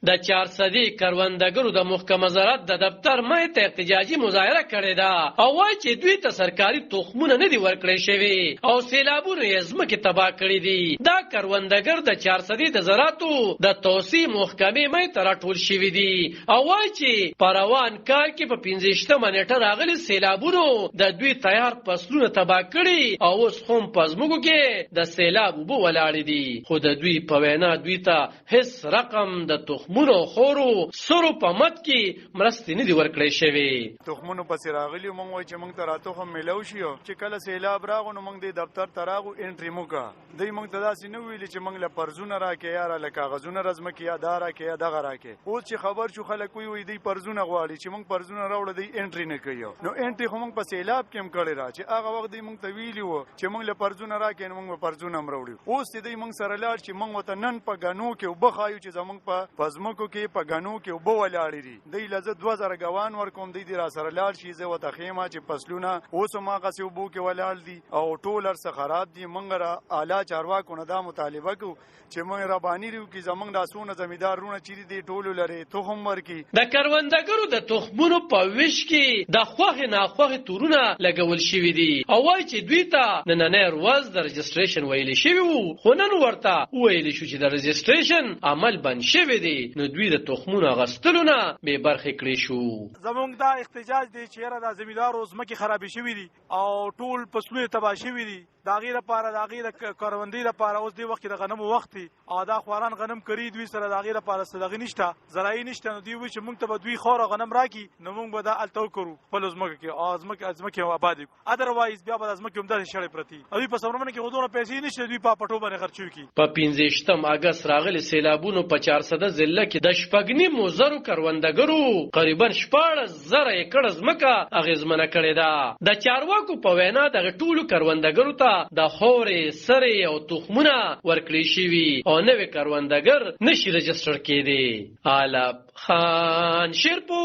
د 400 کروندګرو د محکمه زراعت د دفتر مخې ته احتجاجي مظاهره کړې ده او وایي چې دوی ته سرکاري تخمونه نه دي ورکړل شوي او سیلابونو یې ځمکې تباه کړې دي. دا کروندګر د 400 د زراعتو د توسعې محکمې مخې ته راټول شوي دي او وایي چې په روان کال کې په 15 نیټه راغلي سیلابونو د دوی تیار فصلونه تباه کړي او اوس هم په ځمکو کې د سیلاب اوبه ولاړې دي. خو د دوی په وینا دوی ته هیڅ رقم د تخمونو خورو سرو په مد کې مرستې نه دي ورکړې شوې. تخمونو پسې راغلي مونږ وایي چې مونږ ته راتخم میلاو شي چې کله سیلاب راغو نو مونږ د دفتر ته راغو انټري موکا دوی مونږ ته داسې نه ویلي چې مونږ له پرزونه راکې یا له کاغذونه رزمکې یا دا راکې یا دغه راکې. اوس چې خبر شو خلک وایي دوی پرزونه غواړي چې مونږ پرزونه راوړو دوی انټري نه کوي. نو انټري خو مونږ په سیلاب کې هم کړی را چې هغه وخت دوی مونږ ته ویلي وو چې مونږ له پرزونه راکې نو مونږ پرزونه هم راوړو. اوس دوی مونږ سره لاړ چې مونږ ته نن په غنو کې وبخایو چې زمونږ په پزمکو کې په غنو کې وب ولاړې دي. دوی لزه 2000 غوان ورکوم دوی را سره لاړ شي زه وته خیمه چې فصلونه اوس ما غسې وبو کې ولاړ دي او ټولر څخه خراب دي. مونږ را اعلی چارواکو نه دا مطالبه کو چې مونږ ربانی ریو کې زمونږ د اسونه زمیدارونه چیرې دي ټولو لري تخم ورکی. د کروندګرو د تخمونو په ویش کې د خوخه ناخوخه تورونه لګول شوی دي او وایي چې دوی ته نننې ورځ د رجستریشن ویل شوی وو خو نن ورته ویل شو چې د رجستریشن عمل بند شوی دی نو دوی د تخمونو غستلونه به برخه کړی شو. زمونږ دا احتجاج دی چې را د زمیدارو ځمکې خراب شوی دي او ټول فصلونه تباه شوی دي. دا غیر لپاره دا غیر کاروندې لپاره اوس دی وخت د غنمو وخت دی او دا خواران غنم کری دوی سره دا غیر لپاره صدقه نشته زراعي نشته نو دوی چې مونږ ته به دوی خور غنم راکی نو مونږ به دا التو کرو په لزمکه کې ازمکه آباد کو ادروایز بیا به ازمکه هم د شړې پرتی دوی په سمرمنه کې غوډونه پیسې نشته دوی په پټو باندې خرچو کی. په 15 اگست راغلي سیلابونو په 400 ضلع کې د شپګنی موزرو کروندګرو تقریبا 14,000 ایکړ ځمکه اغیزمنه کړې ده. د چارواکو په وینا د ټولو کروندګرو ته د خورې سره او تخمونه ورکړي شوي او نوې کروندګر نشي رجستر کېدی. عالم خان شیرپو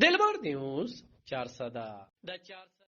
دلبر نیوز 400